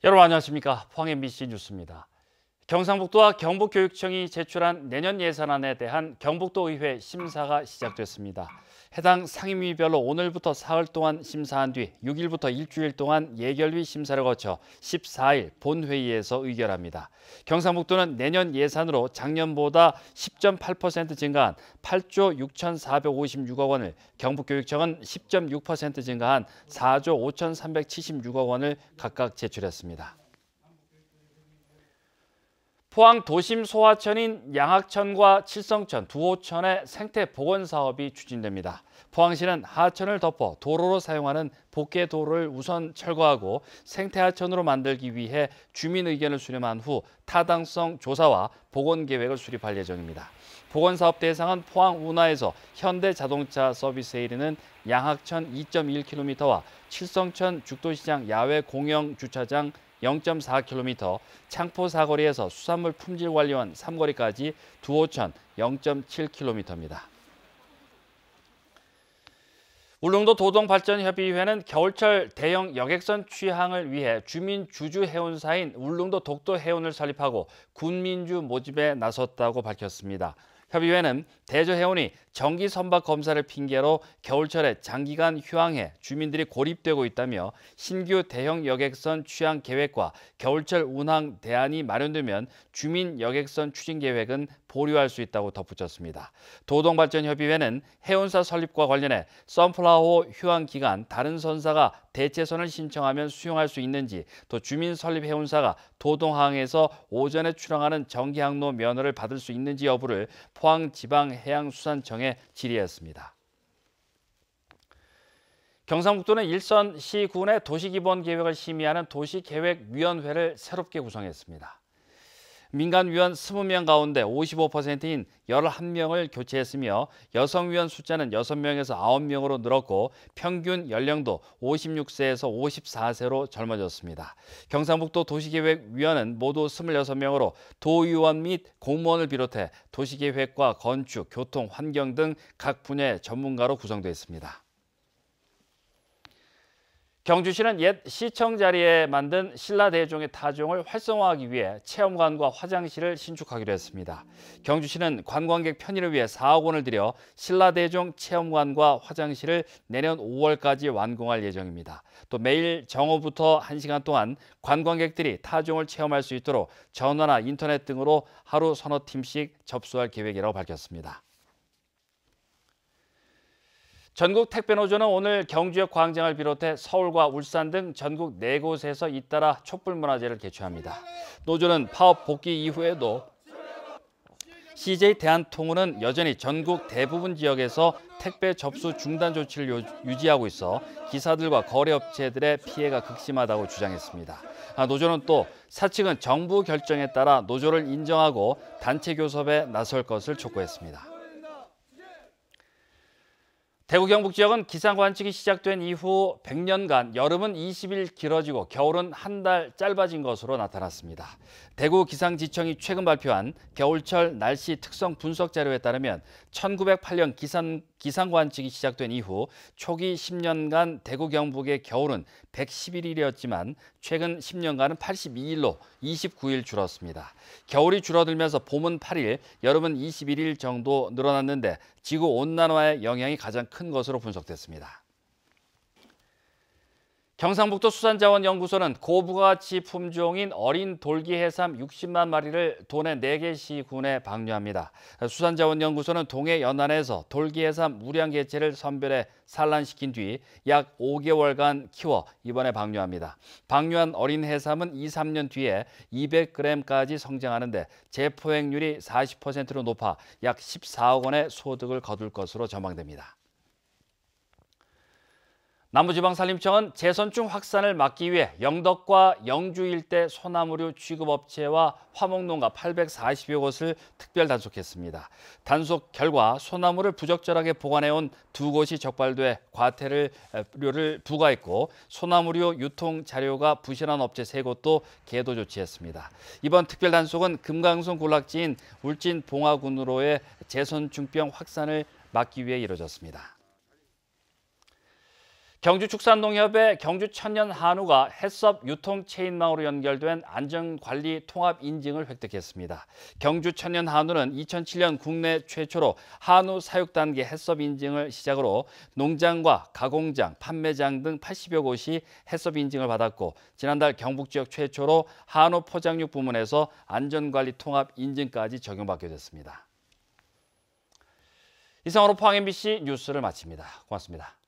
여러분 안녕하십니까? 포항 MBC 뉴스입니다. 경상북도와 경북교육청이 제출한 내년 예산안에 대한 경북도의회 심사가 시작됐습니다. 해당 상임위별로 오늘부터 사흘 동안 심사한 뒤 6일부터 일주일 동안 예결위 심사를 거쳐 14일 본회의에서 의결합니다. 경상북도는 내년 예산으로 작년보다 10.8% 증가한 8조 6,456억 원을, 경북교육청은 10.6% 증가한 4조 5,376억 원을 각각 제출했습니다. 포항 도심 소하천인 양학천과 칠성천, 두호천의 생태 복원 사업이 추진됩니다. 포항시는 하천을 덮어 도로로 사용하는 복개 도로를 우선 철거하고 생태하천으로 만들기 위해 주민 의견을 수렴한 후 타당성 조사와 복원 계획을 수립할 예정입니다. 복원 사업 대상은 포항 운하에서 현대자동차 서비스에 이르는 양학천 2.1km와 칠성천 죽도시장 야외 공영 주차장 0.4km, 창포 사거리에서 수산물 품질 관리원 3거리까지 두호천 0.7km입니다. 울릉도 도동발전협의회는 겨울철 대형 여객선 취항을 위해 주민 주주 해운사인 울릉도 독도 해운을 설립하고 군민주 모집에 나섰다고 밝혔습니다. 협의회는 대저해운이 정기 선박 검사를 핑계로 겨울철에 장기간 휴항해 주민들이 고립되고 있다며 신규 대형 여객선 취항 계획과 겨울철 운항 대안이 마련되면 주민 여객선 추진 계획은 보류할 수 있다고 덧붙였습니다. 도동발전협의회는 해운사 설립과 관련해 선플라워 휴항 기간 다른 선사가 대체선을 신청하면 수용할 수 있는지, 또 주민 설립 해운사가 도동항에서 오전에 출항하는 정기항로 면허를 받을 수 있는지 여부를 포항지방해양수산청에 질의했습니다. 경상북도는 일선 시군의 도시기본계획을 심의하는 도시계획위원회를 새롭게 구성했습니다. 민간위원 20명 가운데 55%인 11명을 교체했으며 여성위원 숫자는 6명에서 9명으로 늘었고 평균 연령도 56세에서 54세로 젊어졌습니다. 경상북도 도시계획위원은 모두 26명으로 도의원 및 공무원을 비롯해 도시계획과 건축, 교통, 환경 등 각 분야의 전문가로 구성되어 있습니다. 경주시는 옛 시청 자리에 만든 신라대종의 타종을 활성화하기 위해 체험관과 화장실을 신축하기로 했습니다. 경주시는 관광객 편의를 위해 4억 원을 들여 신라대종 체험관과 화장실을 내년 5월까지 완공할 예정입니다. 또 매일 정오부터 1시간 동안 관광객들이 타종을 체험할 수 있도록 전화나 인터넷 등으로 하루 서너 팀씩 접수할 계획이라고 밝혔습니다. 전국 택배노조는 오늘 경주역 광장을 비롯해 서울과 울산 등 전국 4곳에서 잇따라 촛불문화제를 개최합니다. 노조는 파업 복귀 이후에도 CJ 대한통운은 여전히 전국 대부분 지역에서 택배 접수 중단 조치를 유지하고 있어 기사들과 거래업체들의 피해가 극심하다고 주장했습니다. 노조는 또 사측은 정부 결정에 따라 노조를 인정하고 단체 교섭에 나설 것을 촉구했습니다. 대구 경북 지역은 기상 관측이 시작된 이후 100년간 여름은 20일 길어지고 겨울은 한 달 짧아진 것으로 나타났습니다. 대구 기상지청이 최근 발표한 겨울철 날씨 특성 분석 자료에 따르면 1908년 기상 관측이 시작된 이후 초기 10년간 대구 경북의 겨울은 111일이었지만 최근 10년간은 82일로 29일 줄었습니다. 겨울이 줄어들면서 봄은 8일, 여름은 21일 정도 늘어났는데 지구온난화의 영향이 가장 큰 것으로 분석됐습니다. 경상북도 수산자원연구소는 고부가가치 품종인 어린 돌기해삼 60만 마리를 도내 4개 시군에 방류합니다. 수산자원연구소는 동해 연안에서 돌기해삼 무량 개체를 선별해 산란시킨 뒤 약 5개월간 키워 이번에 방류합니다. 방류한 어린 해삼은 2-3년 뒤에 200g까지 성장하는데 재포획률이 40%로 높아 약 14억 원의 소득을 거둘 것으로 전망됩니다. 남부지방산림청은 재선충 확산을 막기 위해 영덕과 영주 일대 소나무류 취급업체와 화목농가 840여 곳을 특별 단속했습니다. 단속 결과 소나무를 부적절하게 보관해온 2곳이 적발돼 과태료를 부과했고 소나무류 유통 자료가 부실한 업체 3곳도 계도 조치했습니다. 이번 특별 단속은 금강송 군락지인 울진 봉화군으로의 재선충병 확산을 막기 위해 이뤄졌습니다. 경주축산농협의 경주천연한우가 해썹 유통 체인망으로 연결된 안전관리 통합 인증을 획득했습니다. 경주천연한우는 2007년 국내 최초로 한우 사육 단계 해썹 인증을 시작으로 농장과 가공장, 판매장 등 80여 곳이 해썹 인증을 받았고 지난달 경북 지역 최초로 한우 포장육 부문에서 안전관리 통합 인증까지 적용받게 됐습니다. 이상으로 포항 MBC 뉴스를 마칩니다. 고맙습니다.